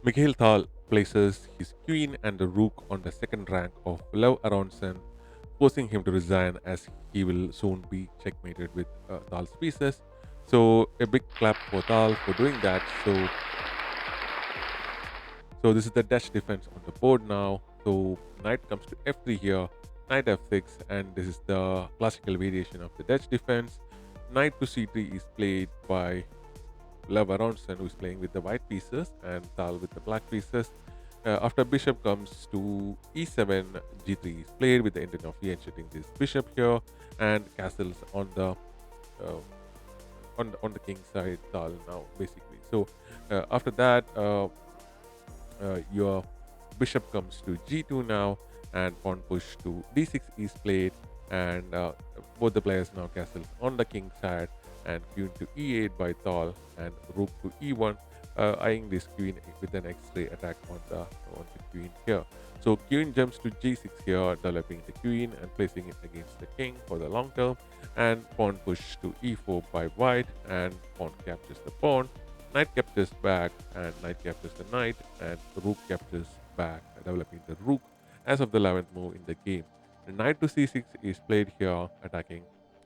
Mikhail Tal places his queen and the rook on the second rank of Lev Aronson, forcing him to resign as he will soon be checkmated with Tal's pieces. So a big clap for Tal for doing that. So this is the Dutch defense on the board now. So knight comes to f3 here, knight f6, and this is the classical variation of the Dutch defense. Knight to c3 is played by Lev Aronson, who is playing with the white pieces, and Tal with the black pieces. After bishop comes to e7, g3 is played with the intent of re-enchanting this bishop here, and castles uh, on the king side. Tal now basically. So after that, your bishop comes to g2 now, and pawn push to d6 is played, and both the players now castles on the king side, and queen to e8 by Tal, and rook to e1, eyeing this queen with an x-ray attack on the queen here. So queen jumps to g6 here, developing the queen and placing it against the king for the long term, and pawn push to e4 by white, and pawn captures the pawn. Knight captures back, and knight captures the knight, and rook captures back, developing the rook as of the 11th move in the game. The knight to c6 is played here, attacking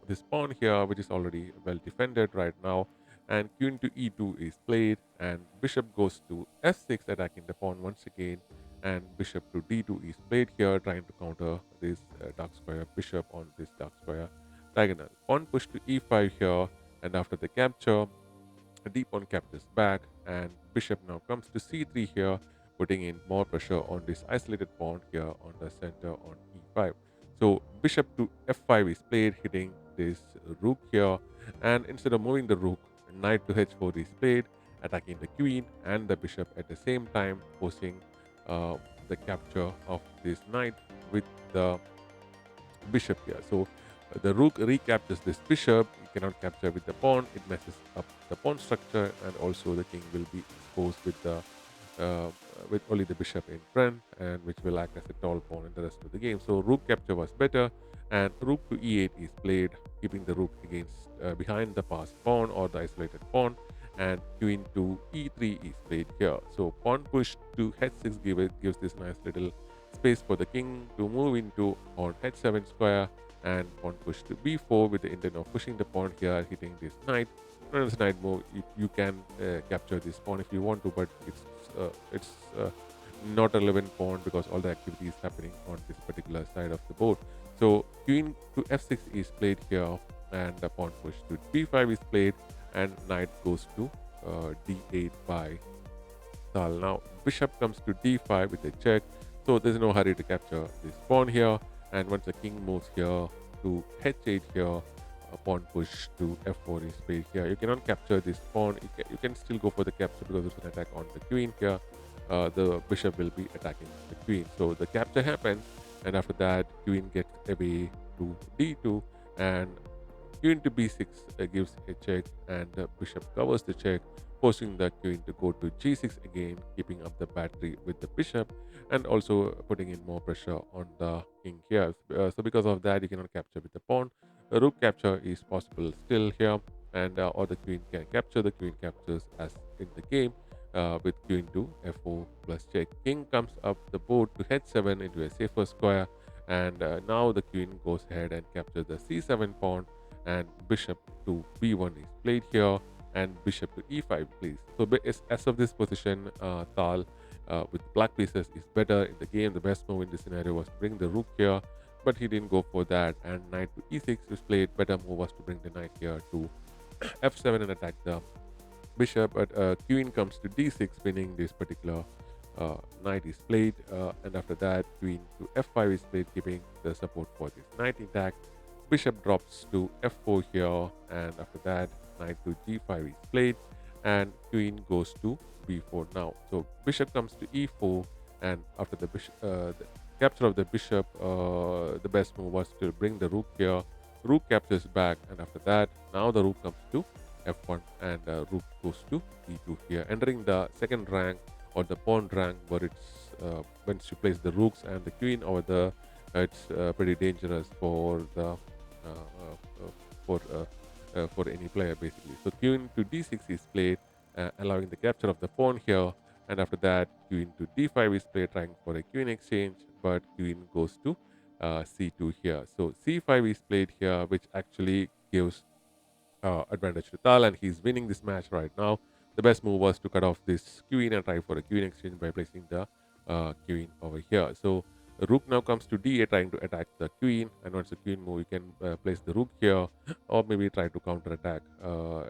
this pawn here, which is already well defended right now. And queen to e2 is played, and bishop goes to f6, attacking the pawn once again. And bishop to d2 is played here, trying to counter this dark square bishop on this dark square diagonal. Pawn push to e5 here, and after the capture, a d pawn captures back, and bishop now comes to c3 here, putting in more pressure on this isolated pawn here on the center on e5. So bishop to f5 is played, hitting this rook here, and instead of moving the rook, knight to h4 is played, attacking the queen and the bishop at the same time, forcing uh, the capture of this knight with the bishop here. So the rook recaptures this bishop. You cannot capture with the pawn. It messes up the pawn structure, and also the king will be exposed uh, with only the bishop in front, and which will act as a tall pawn in the rest of the game. So rook capture was better, and rook to e8 is played, keeping the rook against behind the passed pawn or the isolated pawn, and queen to e3 is played here. So pawn push to h6 gives this nice little space for the king to move into on h7 square, and pawn push to b4 with the intent of pushing the pawn here, hitting this knight. And this knight move, you can capture this pawn if you want to, but it's not a relevant pawn because all the activity is happening on this particular side of the board. So queen to f6 is played here, and the pawn push to b5 is played, and knight goes to d8 by Tal. Now bishop comes to d5 with a check, so there's no hurry to capture this pawn here. And once the king moves here to h8 here, a pawn push to f4 is played here. You cannot capture this pawn. You can still go for the capture because it's an attack on the queen here. The bishop will be attacking the queen. So the capture happens, and after that, queen gets away to d2, and queen to b6 gives a check, and the bishop covers the check, forcing the queen to go to g6 again, keeping up the battery with the bishop, and also putting in more pressure on the king here. So because of that, you cannot capture with the pawn. A rook capture is possible still here, and or the queen can capture. The queen captures as in the game with queen to f4 plus check. King comes up the board to h7 into a safer square, and now the queen goes ahead and captures the c7 pawn, and bishop to b1 is played here, and bishop to e5 please. So as of this position, Tal with black pieces is better in the game. The best move in this scenario was to bring the rook here, but he didn't go for that, and knight to e6 is played. Better move was to bring the knight here to f7 and attack the bishop, but queen comes to d6, winning this particular knight is played, and after that queen to f5 is played, keeping the support for this knight intact. Bishop drops to f4 here, and after that knight to g5 is played, and queen goes to b4 now. So bishop comes to e4, and after the capture of the bishop, the best move was to bring the rook here. Rook captures back, and after that, now the rook comes to f1, and rook goes to e2 here, entering the second rank or the pawn rank, where it's once you place the rooks and the queen over there, it's pretty dangerous for the for for any player basically. So queen to d6 is played, allowing the capture of the pawn here, And after that, queen to d5 is played, trying for a queen exchange, but queen goes to c2 here. So c5 is played here, which actually gives advantage to Tal, and he's winning this match right now. The best move was to cut off this queen and try for a queen exchange by placing the queen over here. So rook now comes to d8, trying to attack the queen, and once the queen move, you can place the rook here, or maybe try to counter attack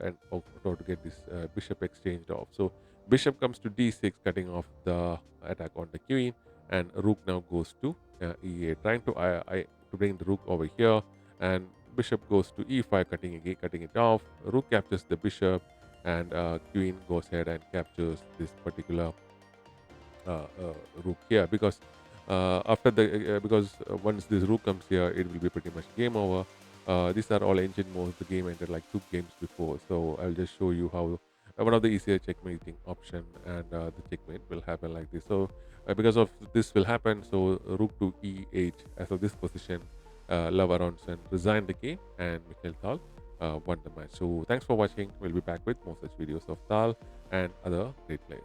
and try to get this bishop exchanged off. So bishop comes to d6, cutting off the attack on the queen, and rook now goes to e8, trying to bring the rook over here, and bishop goes to e5, cutting it off. Rook captures the bishop, and queen goes ahead and captures this particular rook here, because after the because once this rook comes here, it will be pretty much game over. These are all ancient moves. The game ended like 2 games before, so I'll just show you how one of the easier checkmating option, and the checkmate will happen like this. So because of this will happen, so rook to e8 as of this position. Lev Aronson resigned the game, and Mikhail Tal won the match. So thanks for watching. We'll be back with more such videos of Tal and other great players.